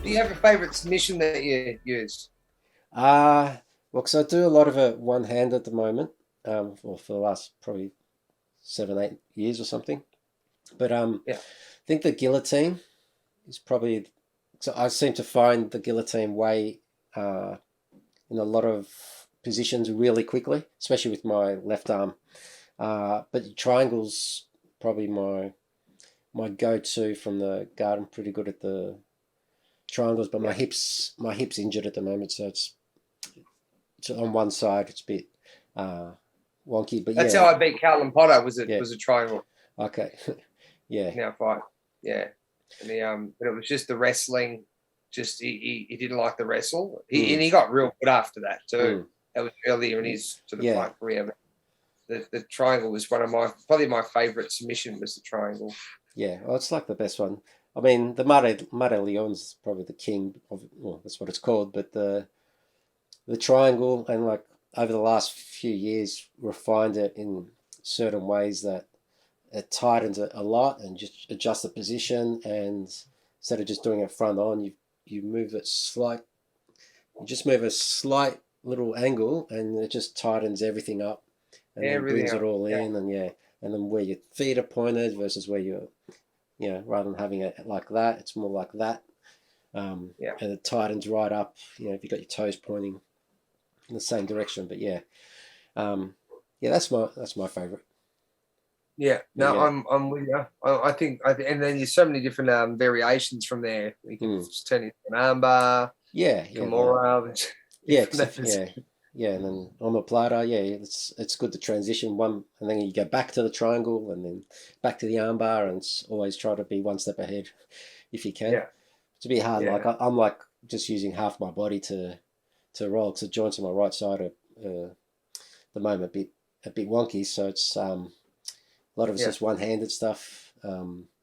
Do you have a favourite submission that you use? Well, because I do a lot of it one hand at the moment, or for the last probably 7, 8 years or something. But Yeah, I think the guillotine is probably. So I seem to find the guillotine way in a lot of positions really quickly, especially with my left arm. But triangles probably my go-to from the guard. I'm pretty good at the triangles, but yeah. my hips injured at the moment, so it's on one side. It's a bit uh, wonky, but That's yeah, how I beat Callum Potter. yeah, Was a triangle okay, yeah, in our fight. Yeah, and but it was just the wrestling. Just he didn't like the wrestle. mm, He got real good after that too. mm, That was earlier in his sort of yeah, fight career. The triangle was one of my probably my favourite submission was the triangle. yeah. Well, it's like the best one. I mean, the Mare Leon's probably the king of. Well, that's what it's called, but the triangle and like over the last few years refined it in certain ways that it tightens it a lot and just adjust the position, and instead of just doing it front on, you move it slight you just move a slight little angle and it just tightens everything up and then Everything brings it else. all Yeah, in. And yeah, and then where your feet are pointed versus where you're, rather than having it like that, it's more like that. yeah, And it tightens right up, if you've got your toes pointing in the same direction. But yeah, um, yeah, that's my favorite. yeah. But No, yeah, I'm with you. And then there's so many different variations from there. You can mm, just turn it into an armbar, yeah, yeah, Kimura. There's yeah, different methods. yeah, yeah, and then on the platter, yeah, it's good to transition one, and then you go back to the triangle, and then back to the armbar, and it's always try to be one step ahead if you can. Yeah, It's a bit hard. Like yeah, I'm like just using half my body to roll because the joints on my right side are the moment a bit wonky, so it's a lot of it's yeah. just one-handed stuff.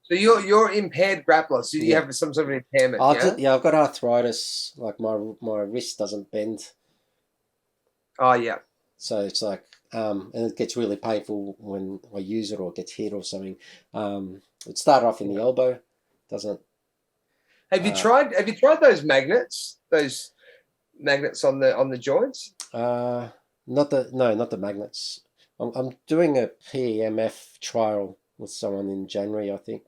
So you're impaired grappler. So you Yeah, have some sort of impairment, yeah? yeah, I've got arthritis. Like my wrist doesn't bend. Oh yeah. So it's like, and it gets really painful when I use it or it gets hit or something. It started off in the Yeah. elbow, doesn't. Uh, Have you tried those magnets? Those magnets on the joints? uh, not the no, not the magnets. I'm doing a PEMF trial with someone in January, I think.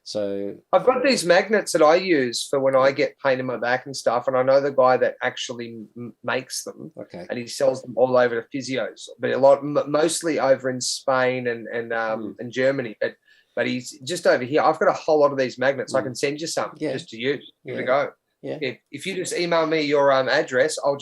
So I've got these magnets that I use for when I yeah, get pain in my back and stuff, and I know the guy that actually makes them, okay. and he sells them all over to physios, but mostly over in Spain Mm, and Germany. But he's just over here. I've got a whole lot of these magnets. I mm, can send you some yeah, just to use. Give it a yeah, go. yeah. If you just email me your address, I'll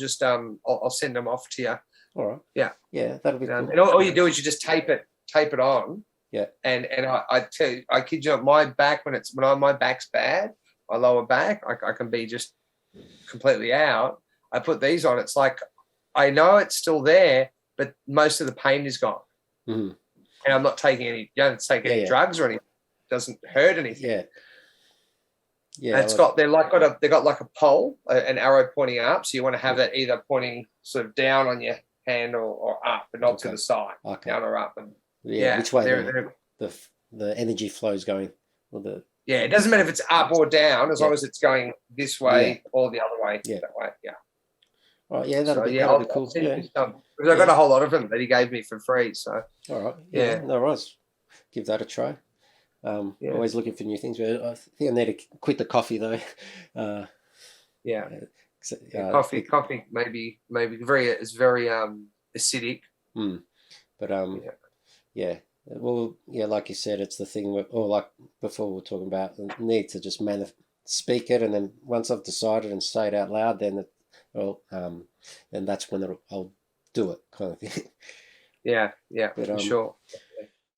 send them off to you. All right. Yeah, Yeah, that'll be cool. and all you do is you just tape it on, Yeah, and I tell you, I kid you not, my back my back's bad, my lower back, I can be just completely out. I put these on. It's like I know it's still there, but most of the pain is gone, mm, and I'm not taking any. You don't take yeah, any yeah, drugs or anything. It doesn't hurt anything. yeah, And yeah. it's Like, got they got like a pole, an arrow pointing up. So you want to have that either pointing sort of down on your hand or up, but not to okay, the side, okay. down or up. And Yeah, yeah, which way they're the energy flows going, or the yeah, it doesn't matter if it's up or down, as yeah, long as it's going this yeah, way or the other way. yeah. That way, yeah. All right, yeah, that'll So be yeah, that'll be I'll cool. send Yeah, you some because I got yeah. a whole lot of them that he gave me for free. So All right, yeah, yeah, no worries. Give that a try. yeah, Always looking for new things. But I think I need to quit the coffee though. Uh, yeah. uh, Yeah, I think, coffee, maybe very it's very acidic. mm, but Yeah, yeah. Well, yeah, like you said, it's the thing or like before we were talking about the need to just speak it, and then once I've decided and say it out loud, well, then that's when I'll do it, kind of thing. yeah, yeah, But for sure.